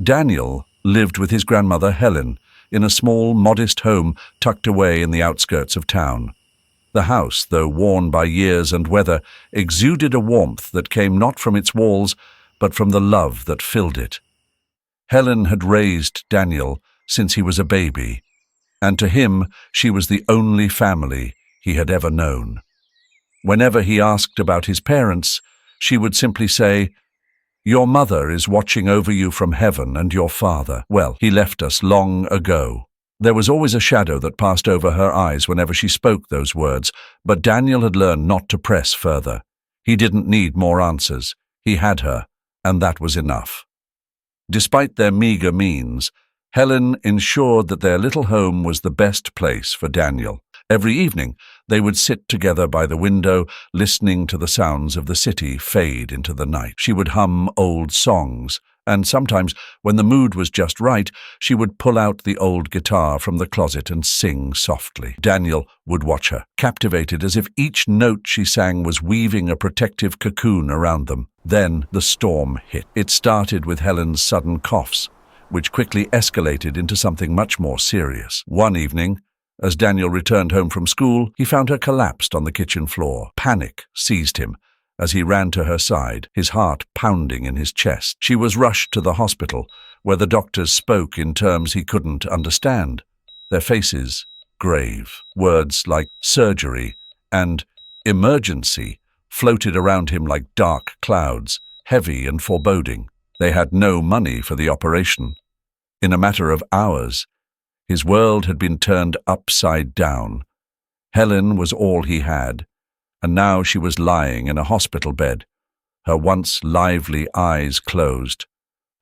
Daniel lived with his grandmother Helen in a small, modest home tucked away in the outskirts of town. The house, though worn by years and weather, exuded a warmth that came not from its walls, but from the love that filled it. Helen had raised Daniel since he was a baby, and to him she was the only family he had ever known. Whenever he asked about his parents, she would simply say, "Your mother is watching over you from heaven, and your father, well, he left us long ago." There was always a shadow that passed over her eyes whenever she spoke those words, but Daniel had learned not to press further. He didn't need more answers. He had her, and that was enough. Despite their meager means, Helen ensured that their little home was the best place for Daniel. Every evening, they would sit together by the window, listening to the sounds of the city fade into the night. She would hum old songs, and sometimes, when the mood was just right, she would pull out the old guitar from the closet and sing softly. Daniel would watch her, captivated as if each note she sang was weaving a protective cocoon around them. Then the storm hit. It started with Helen's sudden coughs, which quickly escalated into something much more serious. One evening, as Daniel returned home from school, he found her collapsed on the kitchen floor. Panic seized him as he ran to her side, his heart pounding in his chest. She was rushed to the hospital, where the doctors spoke in terms he couldn't understand, their faces grave. Words like surgery and emergency floated around him like dark clouds, heavy and foreboding. They had no money for the operation. In a matter of hours, his world had been turned upside down. Helen was all he had, and now she was lying in a hospital bed, her once lively eyes closed,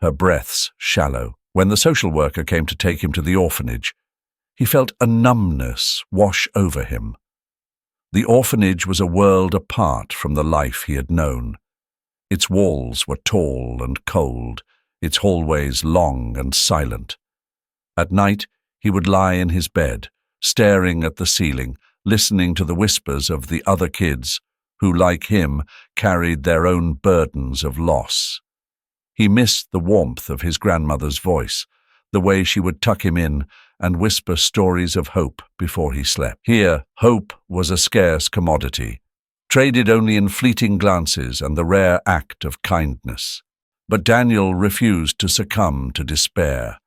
her breaths shallow. When the social worker came to take him to the orphanage, he felt a numbness wash over him. The orphanage was a world apart from the life he had known. Its walls were tall and cold, its hallways long and silent. At night, he would lie in his bed, staring at the ceiling, listening to the whispers of the other kids who, like him, carried their own burdens of loss. He missed the warmth of his grandmother's voice, the way she would tuck him in and whisper stories of hope before he slept. Here, hope was a scarce commodity, traded only in fleeting glances and the rare act of kindness. But Daniel refused to succumb to despair.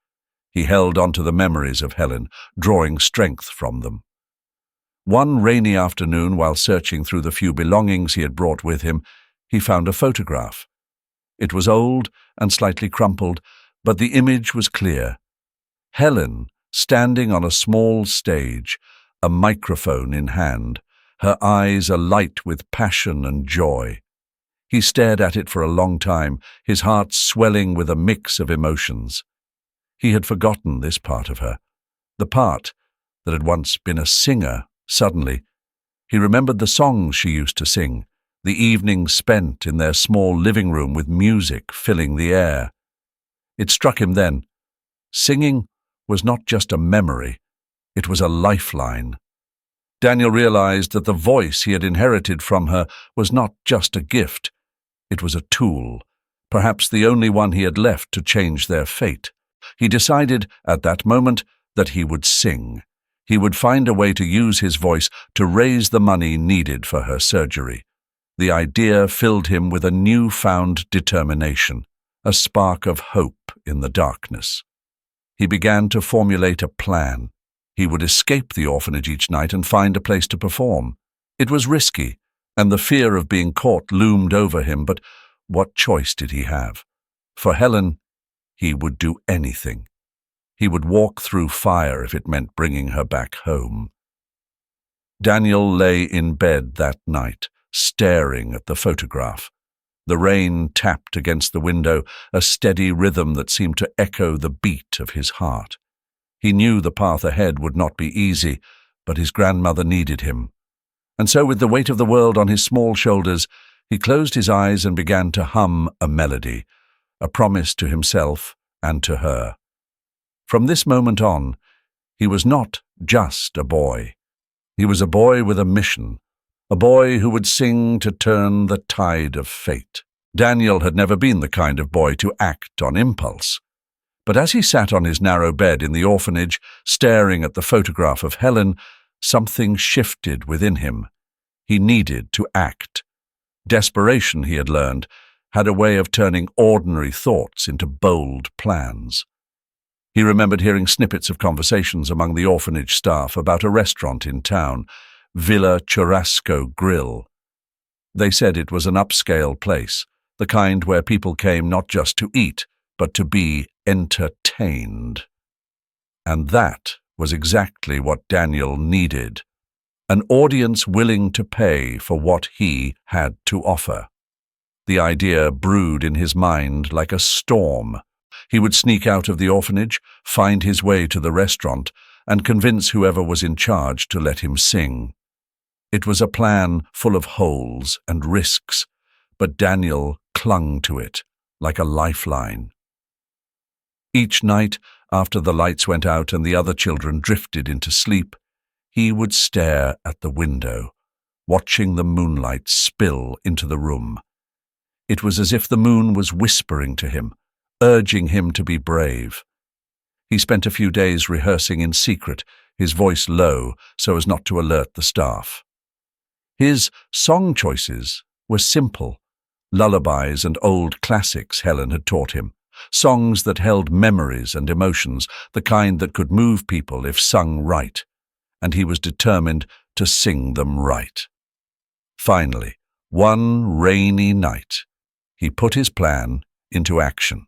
He held on to the memories of Helen, drawing strength from them. One rainy afternoon, while searching through the few belongings he had brought with him, he found a photograph. It was old and slightly crumpled, but the image was clear. Helen, standing on a small stage, a microphone in hand, her eyes alight with passion and joy. He stared at it for a long time, his heart swelling with a mix of emotions. He had forgotten this part of her, the part that had once been a singer. Suddenly, he remembered the songs she used to sing, the evenings spent in their small living room with music filling the air. It struck him then. Singing was not just a memory, it was a lifeline. Daniel realized that the voice he had inherited from her was not just a gift, it was a tool, perhaps the only one he had left to change their fate. He decided at that moment that he would sing. He would find a way to use his voice to raise the money needed for her surgery. The idea filled him with a newfound determination, a spark of hope in the darkness. He began to formulate a plan. He would escape the orphanage each night and find a place to perform. It was risky, and the fear of being caught loomed over him, but what choice did he have? For Helen, he would do anything. He would walk through fire if it meant bringing her back home. Daniel lay in bed that night, staring at the photograph. The rain tapped against the window, a steady rhythm that seemed to echo the beat of his heart. He knew the path ahead would not be easy, but his grandmother needed him. And so, with the weight of the world on his small shoulders, he closed his eyes and began to hum a melody, a promise to himself and to her. From this moment on, he was not just a boy. He was a boy with a mission, a boy who would sing to turn the tide of fate. Daniel had never been the kind of boy to act on impulse. But as he sat on his narrow bed in the orphanage, staring at the photograph of Helen, something shifted within him. He needed to act. Desperation, he had learned, had a way of turning ordinary thoughts into bold plans. He remembered hearing snippets of conversations among the orphanage staff about a restaurant in town, Villa Churrasco Grill. They said it was an upscale place, the kind where people came not just to eat, but to be entertained. And that was exactly what Daniel needed. An audience willing to pay for what he had to offer. The idea brewed in his mind like a storm. He would sneak out of the orphanage, find his way to the restaurant, and convince whoever was in charge to let him sing. It was a plan full of holes and risks, but Daniel clung to it like a lifeline. Each night, after the lights went out and the other children drifted into sleep, he would stare at the window, watching the moonlight spill into the room. It was as if the moon was whispering to him, urging him to be brave. He spent a few days rehearsing in secret, his voice low so as not to alert the staff. His song choices were simple, lullabies and old classics Helen had taught him, songs that held memories and emotions, the kind that could move people if sung right, and he was determined to sing them right. Finally, one rainy night, he put his plan into action.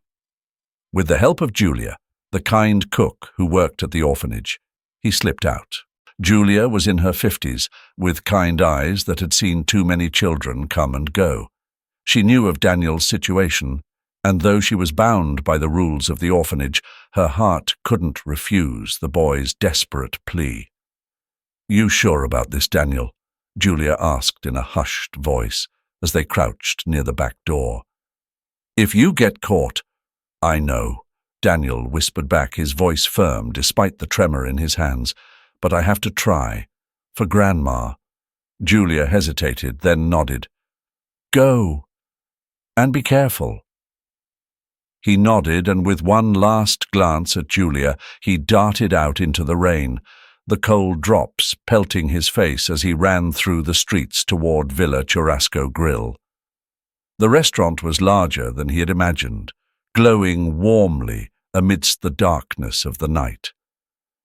With the help of Julia, the kind cook who worked at the orphanage, he slipped out. Julia was in her 50s, with kind eyes that had seen too many children come and go. She knew of Daniel's situation, and though she was bound by the rules of the orphanage, her heart couldn't refuse the boy's desperate plea. "You sure about this, Daniel?" Julia asked in a hushed voice as they crouched near the back door. "If you get caught—" "I know," Daniel whispered back, his voice firm despite the tremor in his hands. "But I have to try. For Grandma." Julia hesitated, then nodded. "Go. And be careful." He nodded, and with one last glance at Julia, he darted out into the rain, the cold drops pelting his face as he ran through the streets toward Villa Churrasco Grill. The restaurant was larger than he had imagined, glowing warmly amidst the darkness of the night.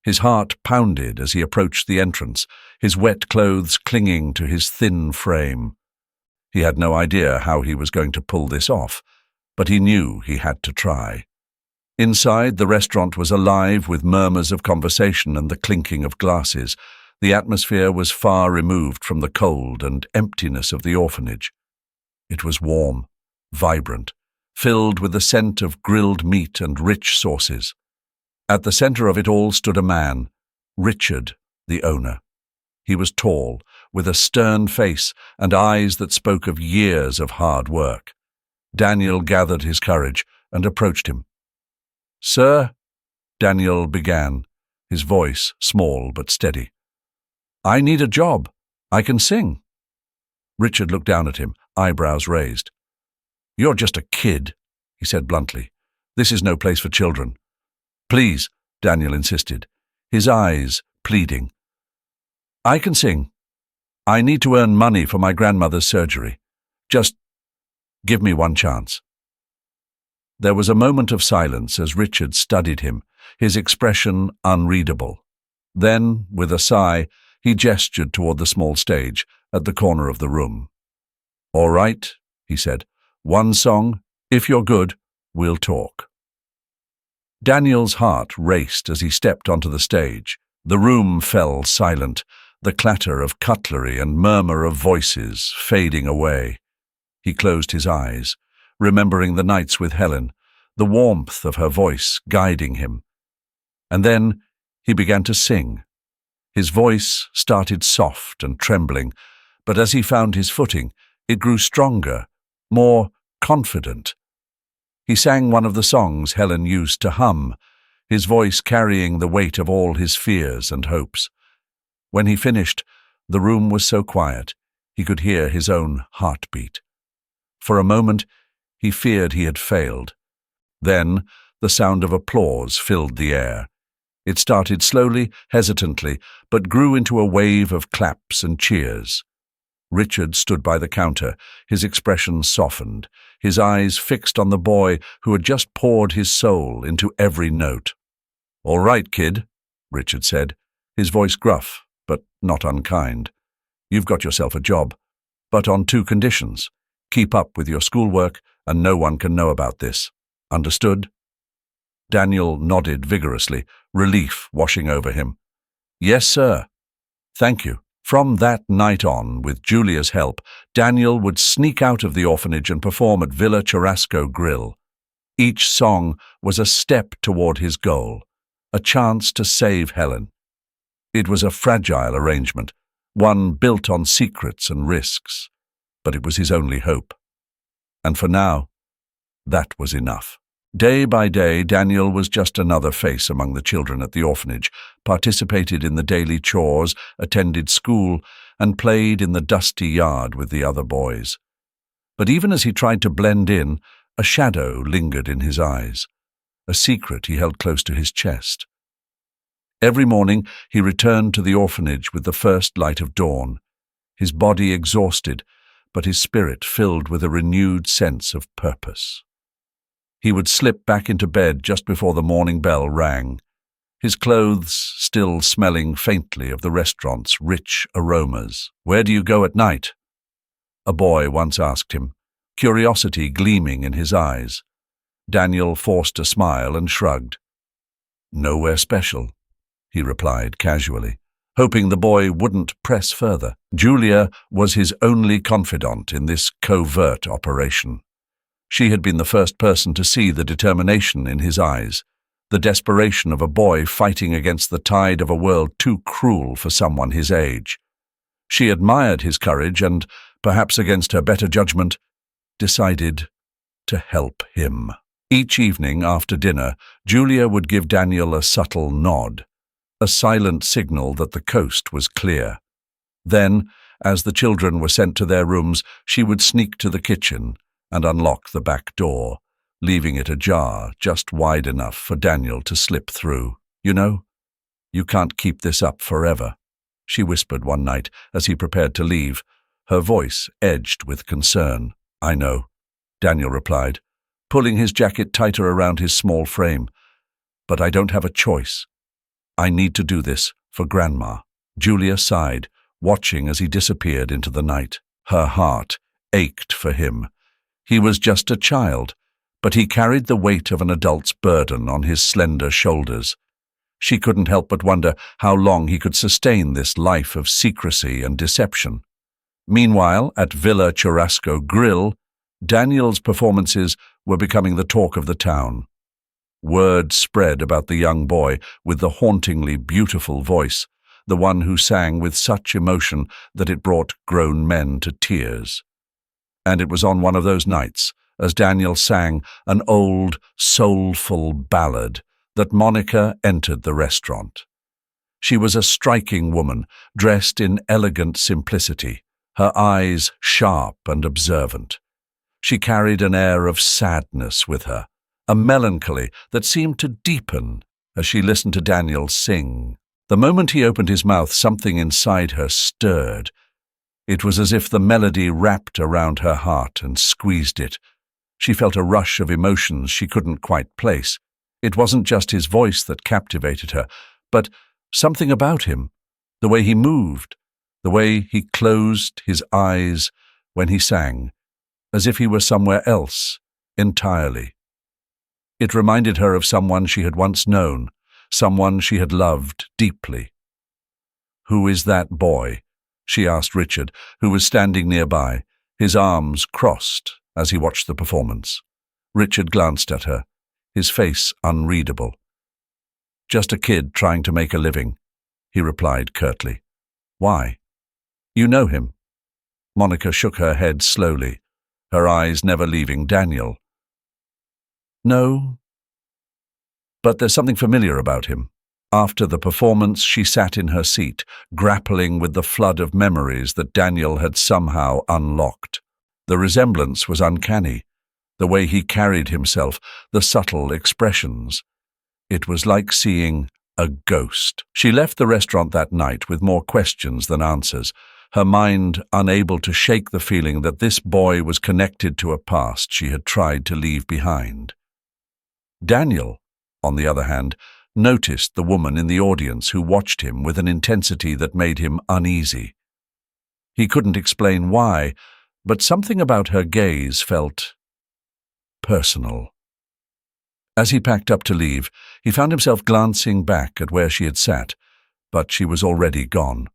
His heart pounded as he approached the entrance, his wet clothes clinging to his thin frame. He had no idea how he was going to pull this off, but he knew he had to try. Inside, the restaurant was alive with murmurs of conversation and the clinking of glasses. The atmosphere was far removed from the cold and emptiness of the orphanage. It was warm, vibrant, filled with the scent of grilled meat and rich sauces. At the center of it all stood a man, Richard, the owner. He was tall, with a stern face and eyes that spoke of years of hard work. Daniel gathered his courage and approached him. "Sir," Daniel began, his voice small but steady. "I need a job. I can sing." Richard looked down at him, eyebrows raised. "You're just a kid," he said bluntly. "This is no place for children." "Please," Daniel insisted, his eyes pleading. "I can sing. I need to earn money for my grandmother's surgery. Just give me one chance." There was a moment of silence as Richard studied him, his expression unreadable. Then, with a sigh, he gestured toward the small stage at the corner of the room. "All right," he said. "One song. If you're good, we'll talk." Daniel's heart raced as he stepped onto the stage. The room fell silent, the clatter of cutlery and murmur of voices fading away. He closed his eyes, remembering the nights with Helen, the warmth of her voice guiding him. And then he began to sing. His voice started soft and trembling, but as he found his footing, it grew stronger, more confident. He sang one of the songs Helen used to hum, his voice carrying the weight of all his fears and hopes. When he finished, the room was so quiet he could hear his own heartbeat. For a moment, he feared he had failed. Then, The sound of applause filled the air. It started slowly, hesitantly, but grew into a wave of claps and cheers. Richard stood by the counter, his expression softened, his eyes fixed on the boy who had just poured his soul into every note. "All right, kid," Richard said, his voice gruff, but not unkind. "You've got yourself a job, but on 2 conditions. Keep up with your schoolwork, and no one can know about this. Understood?" Daniel nodded vigorously, relief washing over him. "Yes, sir. Thank you." From that night on, with Julia's help, Daniel would sneak out of the orphanage and perform at Villa Churrasco Grill. Each song was a step toward his goal, a chance to save Helen. It was a fragile arrangement, one built on secrets and risks, but it was his only hope. And for now, that was enough. Day by day, Daniel was just another face among the children at the orphanage, participated in the daily chores, attended school, and played in the dusty yard with the other boys. But even as he tried to blend in, a shadow lingered in his eyes, a secret he held close to his chest. Every morning he returned to the orphanage with the first light of dawn, his body exhausted, but his spirit filled with a renewed sense of purpose. He would slip back into bed just before the morning bell rang, his clothes still smelling faintly of the restaurant's rich aromas. "Where do you go at night?" a boy once asked him, curiosity gleaming in his eyes. Daniel forced a smile and shrugged. "Nowhere special," he replied casually, hoping the boy wouldn't press further. Julia was his only confidant in this covert operation. She had been the first person to see the determination in his eyes, the desperation of a boy fighting against the tide of a world too cruel for someone his age. She admired his courage and, perhaps against her better judgment, decided to help him. Each evening after dinner, Julia would give Daniel a subtle nod, a silent signal that the coast was clear. Then, as the children were sent to their rooms, she would sneak to the kitchen and unlock the back door, leaving it ajar just wide enough for Daniel to slip through. "You know, you can't keep this up forever," she whispered one night as he prepared to leave, her voice edged with concern. "I know," Daniel replied, pulling his jacket tighter around his small frame. "But I don't have a choice. I need to do this for Grandma." Julia sighed, watching as he disappeared into the night. Her heart ached for him. He was just a child, but he carried the weight of an adult's burden on his slender shoulders. She couldn't help but wonder how long he could sustain this life of secrecy and deception. Meanwhile, at Villa Churrasco Grill, Daniel's performances were becoming the talk of the town. Word spread about the young boy with the hauntingly beautiful voice, the one who sang with such emotion that it brought grown men to tears. And it was on one of those nights, as Daniel sang an old, soulful ballad, that Monica entered the restaurant. She was a striking woman, dressed in elegant simplicity, her eyes sharp and observant. She carried an air of sadness with her, a melancholy that seemed to deepen as she listened to Daniel sing. The moment he opened his mouth, something inside her stirred. It was as if the melody wrapped around her heart and squeezed it. She felt a rush of emotions she couldn't quite place. It wasn't just his voice that captivated her, but something about him, the way he moved, the way he closed his eyes when he sang, as if he were somewhere else entirely. It reminded her of someone she had once known, someone she had loved deeply. "Who is that boy?" she asked Richard, who was standing nearby, his arms crossed as he watched the performance. Richard glanced at her, his face unreadable. "Just a kid trying to make a living," he replied curtly. "Why? You know him?" Monica shook her head slowly, her eyes never leaving Daniel. "No, but there's something familiar about him." After the performance, she sat in her seat, grappling with the flood of memories that Daniel had somehow unlocked. The resemblance was uncanny, the way he carried himself, the subtle expressions. It was like seeing a ghost. She left the restaurant that night with more questions than answers, her mind unable to shake the feeling that this boy was connected to a past she had tried to leave behind. Daniel, on the other hand, noticed the woman in the audience who watched him with an intensity that made him uneasy. He couldn't explain why, but something about her gaze felt personal. As he packed up to leave, he found himself glancing back at where she had sat, but she was already gone.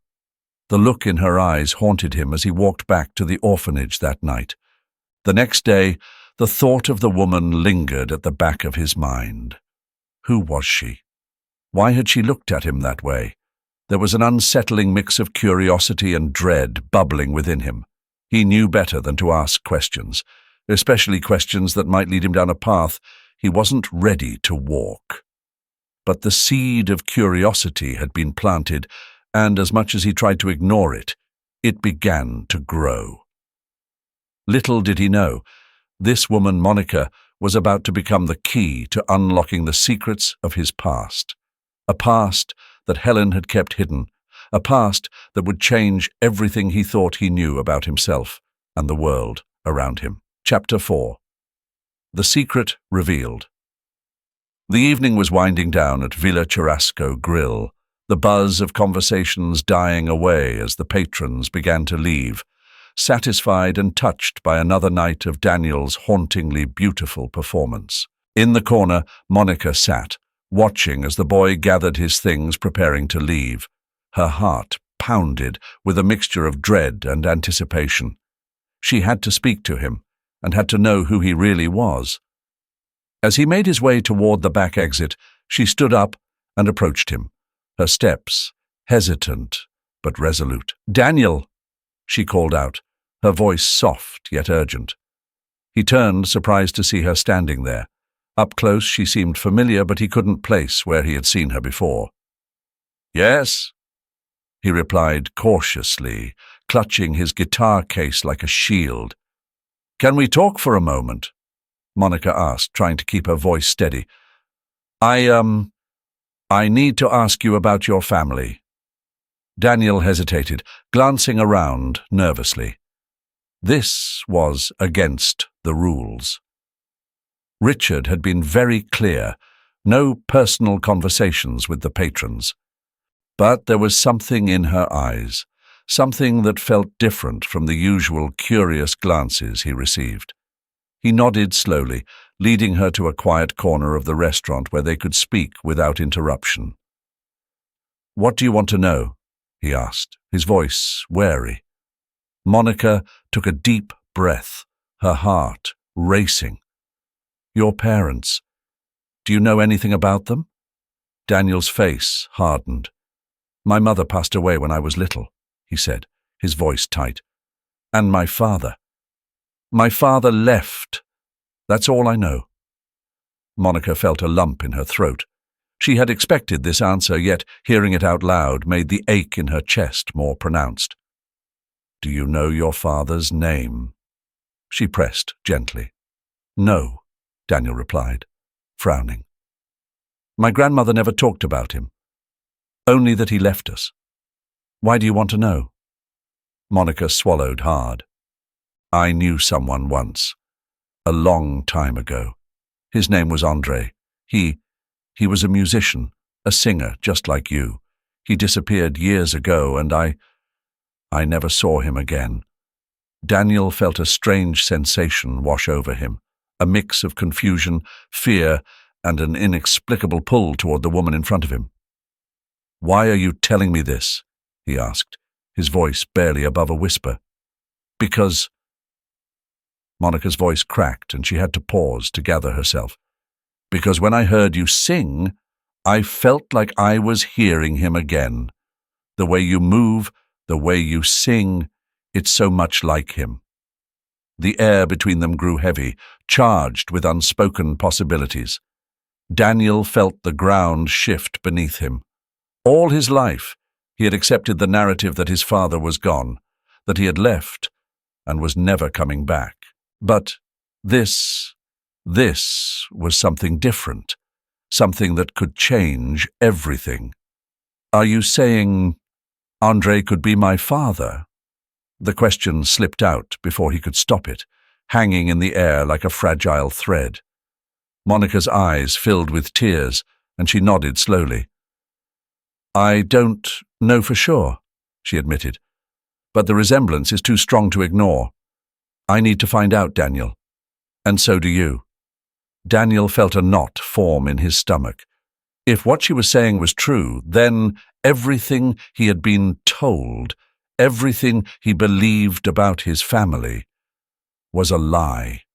The look in her eyes haunted him as he walked back to the orphanage that night. The next day, the thought of the woman lingered at the back of his mind. Who was she? Why had she looked at him that way? There was an unsettling mix of curiosity and dread bubbling within him. He knew better than to ask questions, especially questions that might lead him down a path he wasn't ready to walk. But the seed of curiosity had been planted, and as much as he tried to ignore it, it began to grow. Little did he know, this woman, Monica, was about to become the key to unlocking the secrets of his past. A past that Helen had kept hidden, a past that would change everything he thought he knew about himself and the world around him. Chapter 4. The Secret Revealed. The evening was winding down at Villa Churrasco Grill, the buzz of conversations dying away as the patrons began to leave, satisfied and touched by another night of Daniel's hauntingly beautiful performance. In the corner, Monica sat, watching as the boy gathered his things preparing to leave. Her heart pounded with a mixture of dread and anticipation. She had to speak to him, and had to know who he really was. As he made his way toward the back exit, she stood up and approached him, her steps hesitant but resolute. "Daniel!" she called out, her voice soft yet urgent. He turned, surprised to see her standing there. Up close she seemed familiar, but he couldn't place where he had seen her before. "Yes," he replied cautiously, clutching his guitar case like a shield. "Can we talk for a moment?" Monica asked, trying to keep her voice steady. I need to ask you about your family." Daniel hesitated, glancing around nervously. This was against the rules. Richard had been very clear, no personal conversations with the patrons. But there was something in her eyes, something that felt different from the usual curious glances he received. He nodded slowly, leading her to a quiet corner of the restaurant where they could speak without interruption. "What do you want to know?" he asked, his voice wary. Monica took a deep breath, her heart racing. "Your parents. Do you know anything about them?" Daniel's face hardened. "My mother passed away when I was little," he said, his voice tight. "And my father. My father left. That's all I know." Monica felt a lump in her throat. She had expected this answer, yet hearing it out loud made the ache in her chest more pronounced. "Do you know your father's name?" she pressed gently. "No," Daniel replied, frowning. "My grandmother never talked about him. Only that he left us. Why do you want to know?" Monica swallowed hard. "I knew someone once, a long time ago. His name was Andre. He was a musician, a singer, just like you. He disappeared years ago, and I never saw him again." Daniel felt a strange sensation wash over him, a mix of confusion, fear, and an inexplicable pull toward the woman in front of him. "Why are you telling me this?" he asked, his voice barely above a whisper. "Because—" Monica's voice cracked and she had to pause to gather herself. "Because when I heard you sing, I felt like I was hearing him again. The way you move, the way you sing, it's so much like him." The air between them grew heavy, charged with unspoken possibilities. Daniel felt the ground shift beneath him. All his life, he had accepted the narrative that his father was gone, that he had left and was never coming back. But this This was something different, something that could change everything. "Are you saying Andre could be my father?" The question slipped out before he could stop it, hanging in the air like a fragile thread. Monica's eyes filled with tears, and she nodded slowly. "I don't know for sure," she admitted, "but the resemblance is too strong to ignore. I need to find out, Daniel. And so do you." Daniel felt a knot form in his stomach. If what she was saying was true, then everything he had been told, everything he believed about his family, was a lie.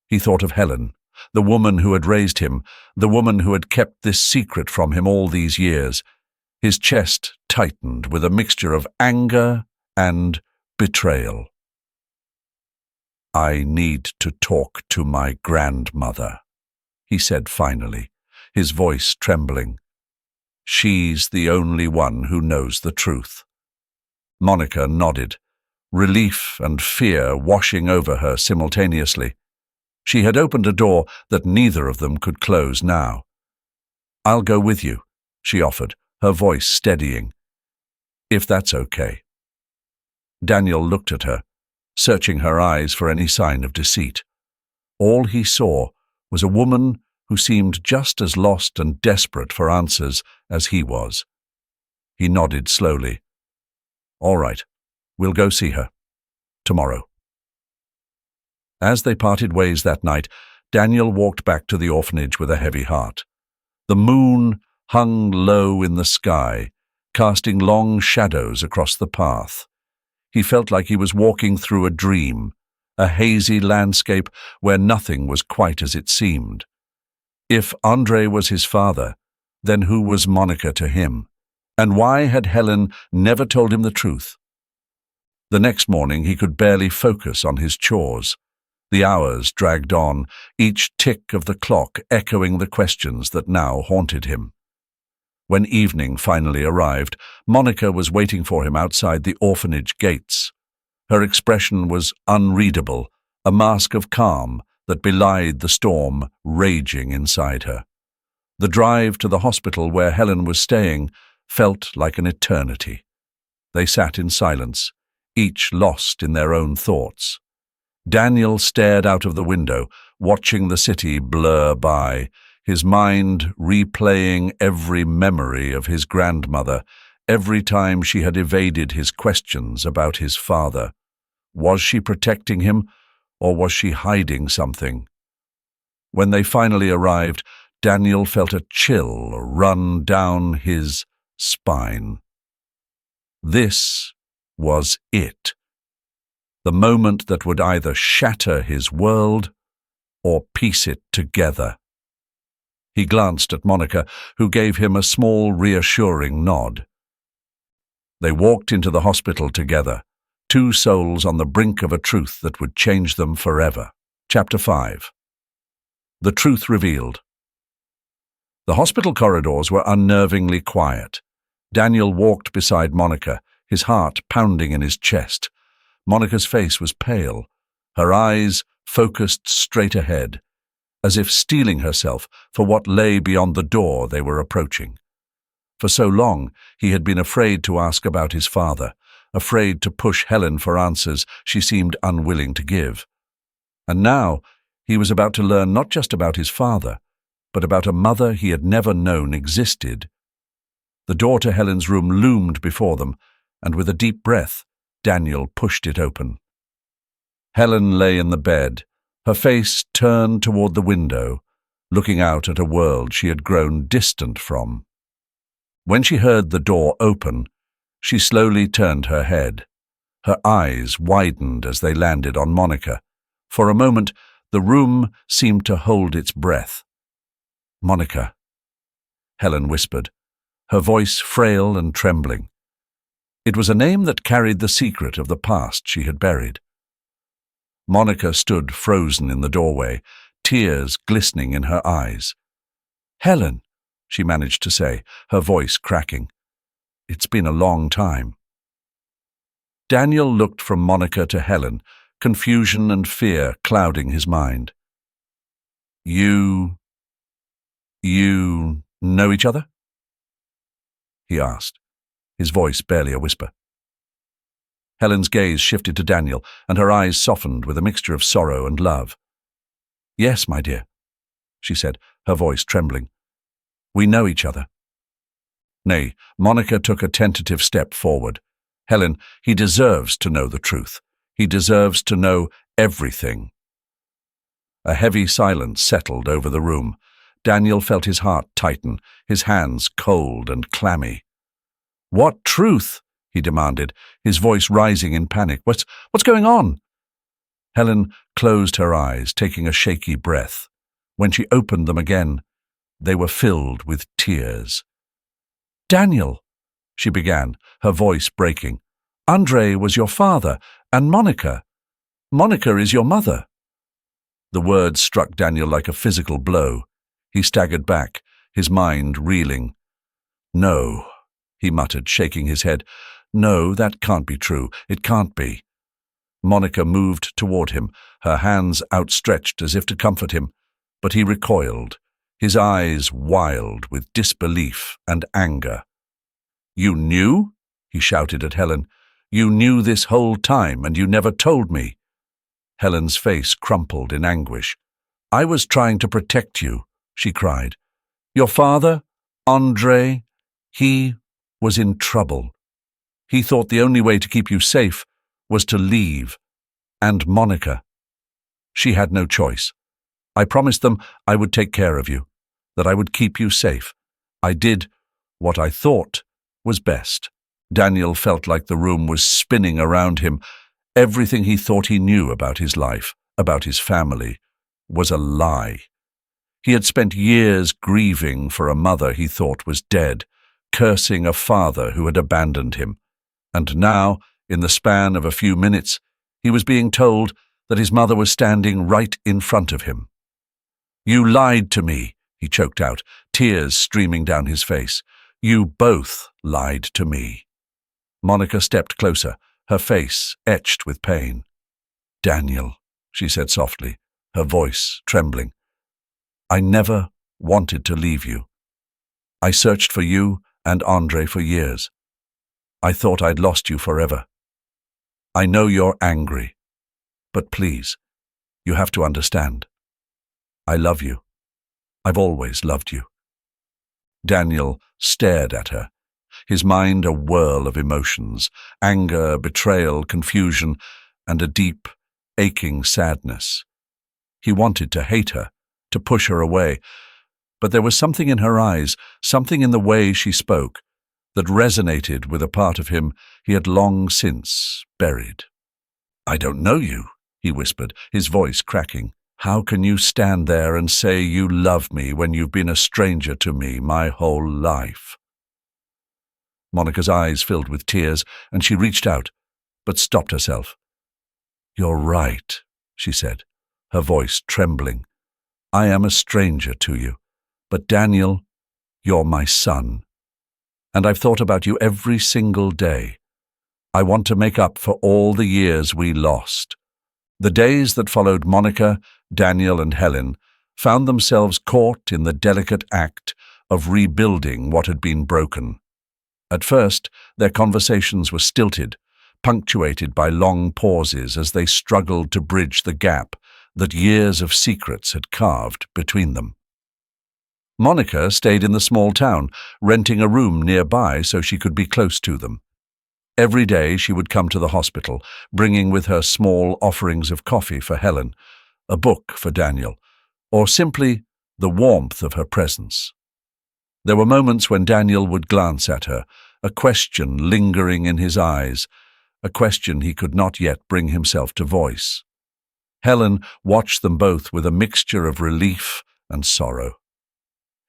He thought of Helen, the woman who had raised him, the woman who had kept this secret from him all these years. His chest tightened with a mixture of anger and betrayal. "I need to talk to my grandmother," he said finally, his voice trembling. "She's the only one who knows the truth." Monica nodded, relief and fear washing over her simultaneously. She had opened a door that neither of them could close now. "I'll go with you," she offered, her voice steadying. "If that's okay." Daniel looked at her, searching her eyes for any sign of deceit. All he saw was a woman who seemed just as lost and desperate for answers as he was. He nodded slowly. "All right, we'll go see her. Tomorrow." As they parted ways that night, Daniel walked back to the orphanage with a heavy heart. The moon hung low in the sky, casting long shadows across the path. He felt like he was walking through a dream, a hazy landscape where nothing was quite as it seemed. If Andre was his father, then who was Monica to him? And why had Helen never told him the truth? The next morning he could barely focus on his chores. The hours dragged on, each tick of the clock echoing the questions that now haunted him. When evening finally arrived, Monica was waiting for him outside the orphanage gates. Her expression was unreadable, a mask of calm that belied the storm raging inside her. The drive to the hospital where Helen was staying felt like an eternity. They sat in silence, each lost in their own thoughts. Daniel stared out of the window, watching the city blur by, his mind replaying every memory of his grandmother, every time she had evaded his questions about his father. Was she protecting him, or was she hiding something? When they finally arrived, Daniel felt a chill run down his spine. This was it. The moment that would either shatter his world or piece it together. He glanced at Monica, who gave him a small, reassuring nod. They walked into the hospital together, two souls on the brink of a truth that would change them forever. Chapter 5. The Truth Revealed. The hospital corridors were unnervingly quiet. Daniel walked beside Monica, his heart pounding in his chest. Monica's face was pale, her eyes focused straight ahead, as if steeling herself for what lay beyond the door they were approaching. For so long he had been afraid to ask about his father, afraid to push Helen for answers she seemed unwilling to give. And now he was about to learn not just about his father, but about a mother he had never known existed. The door to Helen's room loomed before them, and with a deep breath, Daniel pushed it open. Helen lay in the bed, her face turned toward the window, looking out at a world she had grown distant from. When she heard the door open, she slowly turned her head. Her eyes widened as they landed on Monica. For a moment, the room seemed to hold its breath. "Monica," Helen whispered, her voice frail and trembling. It was a name that carried the secret of the past she had buried. Monica stood frozen in the doorway, tears glistening in her eyes. "Helen," she managed to say, her voice cracking. "It's been a long time." Daniel looked from Monica to Helen, confusion and fear clouding his mind. You know each other? He asked, his voice barely a whisper. Helen's gaze shifted to Daniel, and her eyes softened with a mixture of sorrow and love. Yes, my dear, she said, her voice trembling. We know each other. Nay, Monica took a tentative step forward. Helen, he deserves to know the truth. He deserves to know everything. A heavy silence settled over the room. Daniel felt his heart tighten, his hands cold and clammy. What truth? He demanded, his voice rising in panic. What's going on? Helen closed her eyes, taking a shaky breath. When she opened them again, they were filled with tears. Daniel, she began, her voice breaking. Andre was your father, and Monica is your mother. The words struck Daniel like a physical blow. He staggered back, his mind reeling. No, he muttered, shaking his head. No, that can't be true. It can't be. Monica moved toward him, her hands outstretched as if to comfort him, but he recoiled, his eyes wild with disbelief and anger. You knew? He shouted at Helen. You knew this whole time, and you never told me. Helen's face crumpled in anguish. I was trying to protect you, she cried. Your father, Andre, he was in trouble. He thought the only way to keep you safe was to leave. And Monica. She had no choice. I promised them I would take care of you, that I would keep you safe. I did what I thought was best. Daniel felt like the room was spinning around him. Everything he thought he knew about his life, about his family, was a lie. He had spent years grieving for a mother he thought was dead, cursing a father who had abandoned him. And now, in the span of a few minutes, he was being told that his mother was standing right in front of him. You lied to me, he choked out, tears streaming down his face. You both lied to me. Monica stepped closer, her face etched with pain. Daniel, she said softly, her voice trembling. I never wanted to leave you. I searched for you and Andre for years. I thought I'd lost you forever. I know you're angry, but please, you have to understand. I love you. I've always loved you. Daniel stared at her, his mind a whirl of emotions, anger, betrayal, confusion, and a deep, aching sadness. He wanted to hate her, to push her away, but there was something in her eyes, something in the way she spoke, that resonated with a part of him he had long since buried. I don't know you, he whispered, his voice cracking. How can you stand there and say you love me when you've been a stranger to me my whole life? Monica's eyes filled with tears, and she reached out, but stopped herself. You're right, she said, her voice trembling. I am a stranger to you, but Daniel, you're my son. And I've thought about you every single day. I want to make up for all the years we lost. The days that followed Monica, Daniel, and Helen found themselves caught in the delicate act of rebuilding what had been broken. At first, their conversations were stilted, punctuated by long pauses as they struggled to bridge the gap that years of secrets had carved between them. Monica stayed in the small town, renting a room nearby so she could be close to them. Every day she would come to the hospital, bringing with her small offerings of coffee for Helen, a book for Daniel, or simply the warmth of her presence. There were moments when Daniel would glance at her, a question lingering in his eyes, a question he could not yet bring himself to voice. Helen watched them both with a mixture of relief and sorrow.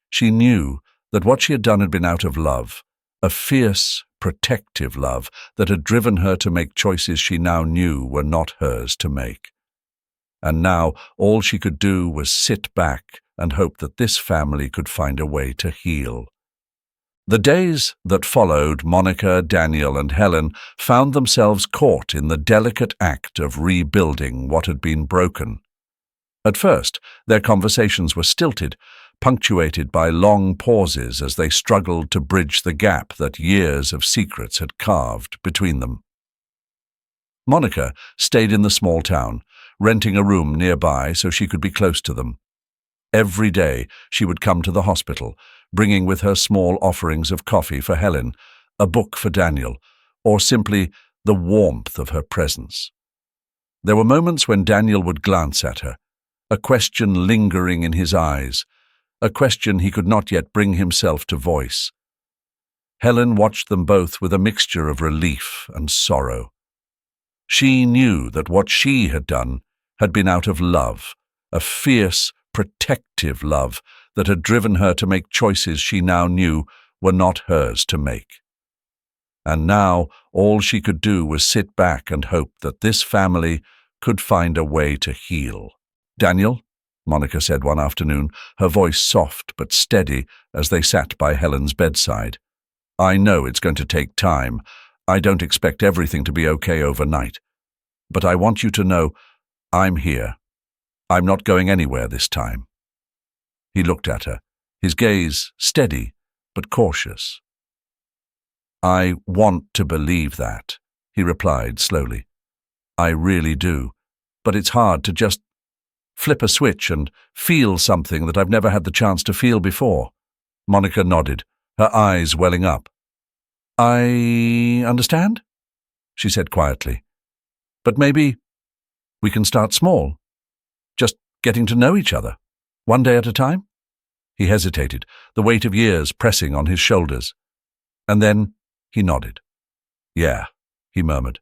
She knew that what she had done had been out of love, a fierce, protective love that had driven her to make choices she now knew were not hers to make. And now all she could do was sit back and hope that this family could find a way to heal. The days that followed Monica, Daniel, and Helen found themselves caught in the delicate act of rebuilding what had been broken. At first, their conversations were stilted, punctuated by long pauses as they struggled to bridge the gap that years of secrets had carved between them. Monica stayed in the small town, renting a room nearby so she could be close to them. Every day she would come to the hospital, bringing with her small offerings of coffee for Helen, a book for Daniel, or simply the warmth of her presence. There were moments when Daniel would glance at her, a question lingering in his eyes, a question he could not yet bring himself to voice. Helen watched them both with a mixture of relief and sorrow. She knew that what she had done had been out of love, a fierce, protective love that had driven her to make choices she now knew were not hers to make. And now all she could do was sit back and hope that this family could find a way to heal. "Daniel," Monica said one afternoon, her voice soft but steady as they sat by Helen's bedside. "I know it's going to take time. I don't expect everything to be okay overnight. But I want you to know I'm here. I'm not going anywhere this time." He looked at her, his gaze steady but cautious. "I want to believe that," he replied slowly. "I really do. But it's hard to just flip a switch and feel something that I've never had the chance to feel before." Monica nodded, her eyes welling up. "I understand," she said quietly. "But maybe we can start small, just getting to know each other, one day at a time?" He hesitated, the weight of years pressing on his shoulders. And then he nodded. "Yeah," he murmured.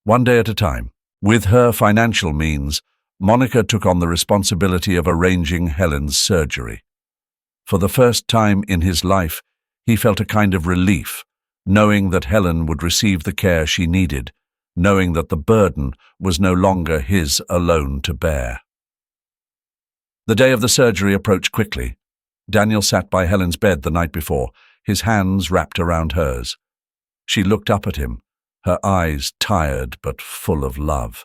"One day at a time." With her financial means, Monica took on the responsibility of arranging Helen's surgery. For the first time in his life, he felt a kind of relief, knowing that Helen would receive the care she needed, knowing that the burden was no longer his alone to bear. The day of the surgery approached quickly. Daniel sat by Helen's bed the night before, his hands wrapped around hers. She looked up at him, her eyes tired but full of love.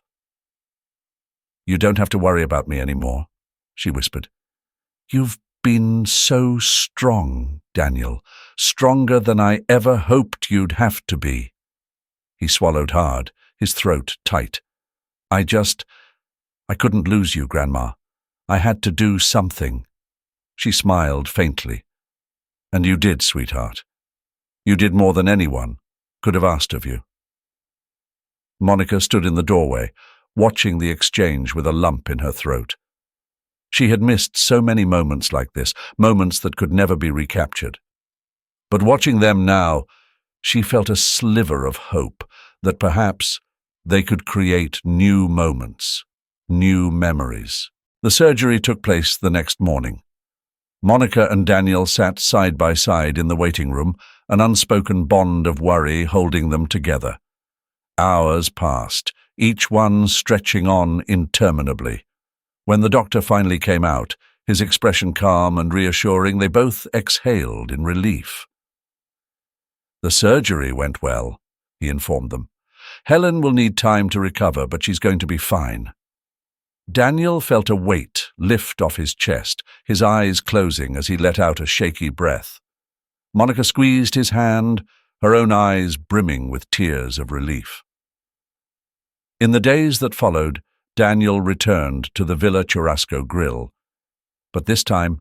"You don't have to worry about me anymore," she whispered. "You've been so strong, Daniel, stronger than I ever hoped you'd have to be." He swallowed hard, his throat tight. I couldn't lose you, Grandma. I had to do something." She smiled faintly. "And you did, sweetheart. You did more than anyone could have asked of you." Monica stood in the doorway, watching the exchange with a lump in her throat. She had missed so many moments like this, moments that could never be recaptured. But watching them now, she felt a sliver of hope that perhaps they could create new moments, new memories. The surgery took place the next morning. Monica and Daniel sat side by side in the waiting room, an unspoken bond of worry holding them together. Hours passed, each one stretching on interminably. When the doctor finally came out, his expression calm and reassuring, they both exhaled in relief. "The surgery went well," he informed them. "Helen will need time to recover, but she's going to be fine." Daniel felt a weight lift off his chest, his eyes closing as he let out a shaky breath. Monica squeezed his hand, her own eyes brimming with tears of relief. In the days that followed, Daniel returned to the Villa Churrasco grill. But this time,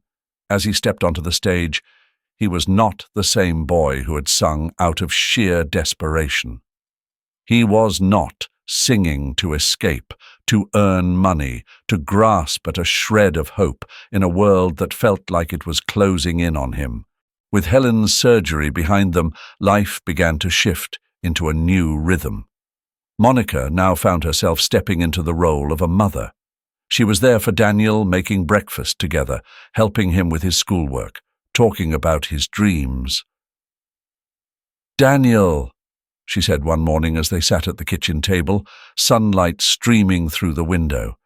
as he stepped onto the stage, he was not the same boy who had sung out of sheer desperation. He was not singing to escape, to earn money, to grasp at a shred of hope in a world that felt like it was closing in on him. With Helen's surgery behind them, life began to shift into a new rhythm. Monica now found herself stepping into the role of a mother. She was there for Daniel, making breakfast together, helping him with his schoolwork, talking about his dreams. "Daniel," she said one morning as they sat at the kitchen table, sunlight streaming through the window.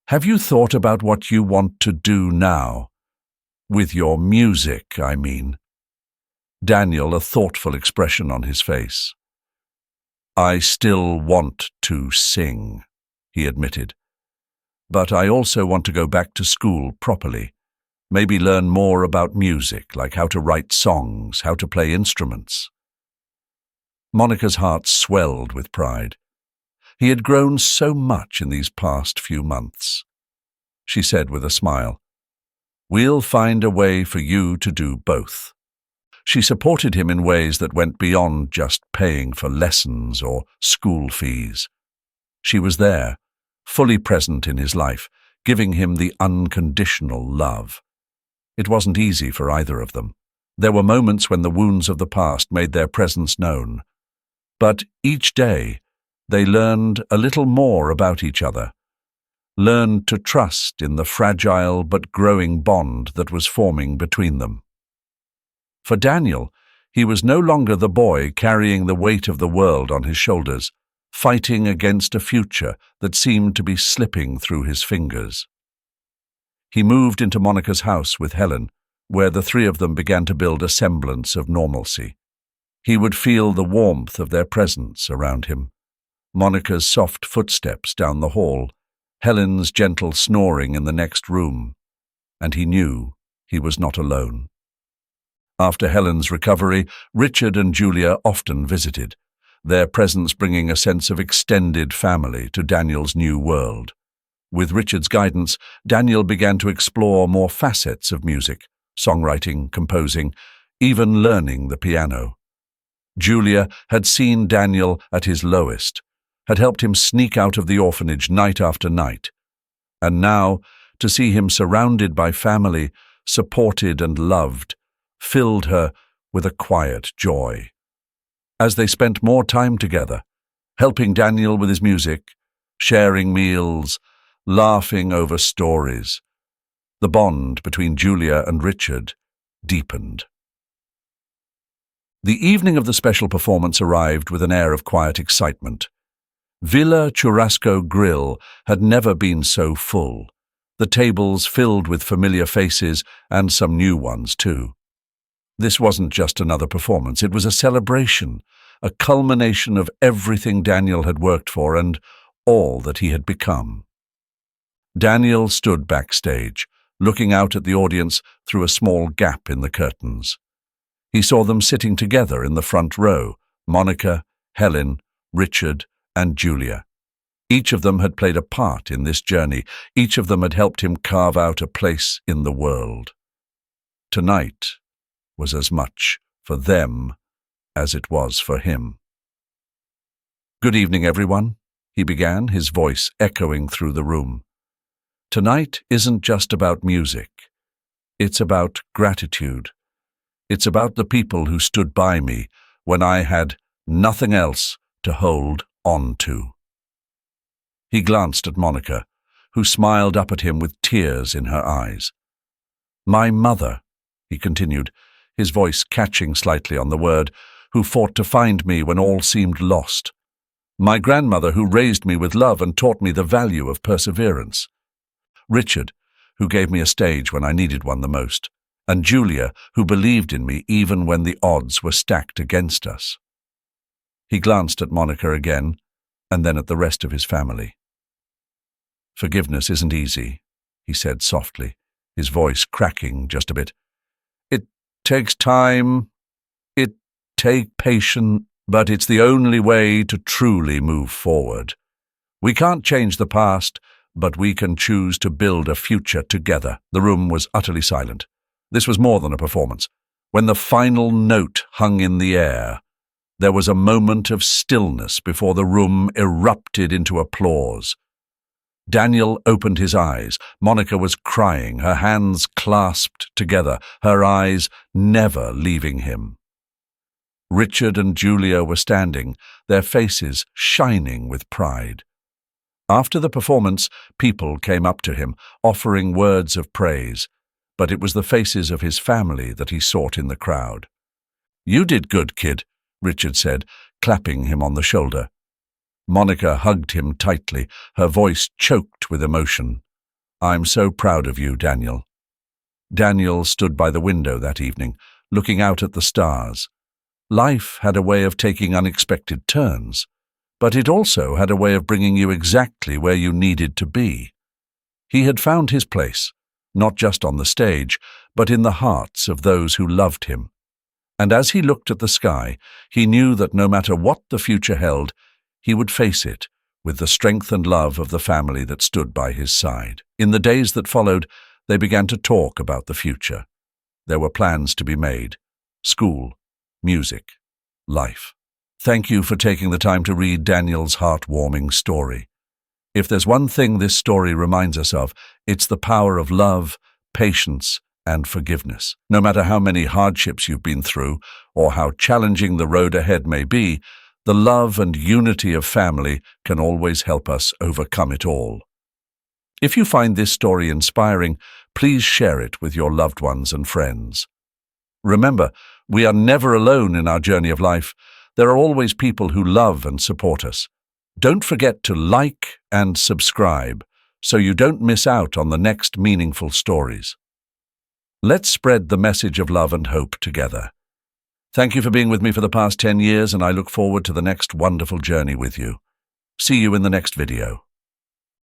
"Have you thought about what you want to do now? With your music, I mean." Daniel, a thoughtful expression on his face. "I still want to sing," he admitted. But I also want to go back to school properly. Maybe learn more about music, like how to write songs, how to play instruments." Monica's heart swelled with pride. He had grown so much in these past few months. She said with a smile, "We'll find a way for you to do both." She supported him in ways that went beyond just paying for lessons or school fees. She was there, fully present in his life, giving him the unconditional love. It wasn't easy for either of them. There were moments when the wounds of the past made their presence known. But each day, they learned a little more about each other, learned to trust in the fragile but growing bond that was forming between them. For Daniel, he was no longer the boy carrying the weight of the world on his shoulders, fighting against a future that seemed to be slipping through his fingers. He moved into Monica's house with Helen, where the three of them began to build a semblance of normalcy. He would feel the warmth of their presence around him, Monica's soft footsteps down the hall, Helen's gentle snoring in the next room, and he knew he was not alone. After Helen's recovery, Richard and Julia often visited, their presence bringing a sense of extended family to Daniel's new world. With Richard's guidance, Daniel began to explore more facets of music, songwriting, composing, even learning the piano. Julia had seen Daniel at his lowest, had helped him sneak out of the orphanage night after night, and now, to see him surrounded by family, supported and loved, filled her with a quiet joy. As they spent more time together, helping Daniel with his music, sharing meals, laughing over stories, the bond between Julia and Richard deepened. The evening of the special performance arrived with an air of quiet excitement. Villa Churrasco Grill had never been so full, the tables filled with familiar faces and some new ones too. This wasn't just another performance, it was a celebration, a culmination of everything Daniel had worked for and all that he had become. Daniel stood backstage, looking out at the audience through a small gap in the curtains. He saw them sitting together in the front row, Monica, Helen, Richard, and Julia. Each of them had played a part in this journey. Each of them had helped him carve out a place in the world. Tonight was as much for them as it was for him. "Good evening, everyone," he began, his voice echoing through the room. "Tonight isn't just about music. It's about gratitude. It's about the people who stood by me when I had nothing else to hold on to." He glanced at Monica, who smiled up at him with tears in her eyes. "My mother," he continued, his voice catching slightly on the word, "who fought to find me when all seemed lost. My grandmother who raised me with love and taught me the value of perseverance. Richard, who gave me a stage when I needed one the most. And Julia, who believed in me even when the odds were stacked against us." He glanced at Monica again, and then at the rest of his family. "Forgiveness isn't easy," he said softly, his voice cracking just a bit. "It takes time, it takes patience, but it's the only way to truly move forward. We can't change the past, but we can choose to build a future together." The room was utterly silent. This was more than a performance. When the final note hung in the air, there was a moment of stillness before the room erupted into applause. Daniel opened his eyes. Monica was crying, her hands clasped together, her eyes never leaving him. Richard and Julia were standing, their faces shining with pride. After the performance, people came up to him, offering words of praise, but it was the faces of his family that he sought in the crowd. "You did good, kid," Richard said, clapping him on the shoulder. Monica hugged him tightly, her voice choked with emotion. "I'm so proud of you, Daniel." Daniel stood by the window that evening, looking out at the stars. Life had a way of taking unexpected turns, but it also had a way of bringing you exactly where you needed to be. He had found his place, not just on the stage, but in the hearts of those who loved him. And as he looked at the sky, he knew that no matter what the future held, he would face it with the strength and love of the family that stood by his side. In the days that followed, they began to talk about the future. There were plans to be made: school, music, life. Thank you for taking the time to read Daniel's heartwarming story. If there's one thing this story reminds us of, it's the power of love, patience, and forgiveness. No matter how many hardships you've been through, or how challenging the road ahead may be, the love and unity of family can always help us overcome it all. If you find this story inspiring, please share it with your loved ones and friends. Remember, we are never alone in our journey of life. There are always people who love and support us. Don't forget to like and subscribe so you don't miss out on the next meaningful stories. Let's spread the message of love and hope together. Thank you for being with me for the past 10 years, and I look forward to the next wonderful journey with you. See you in the next video.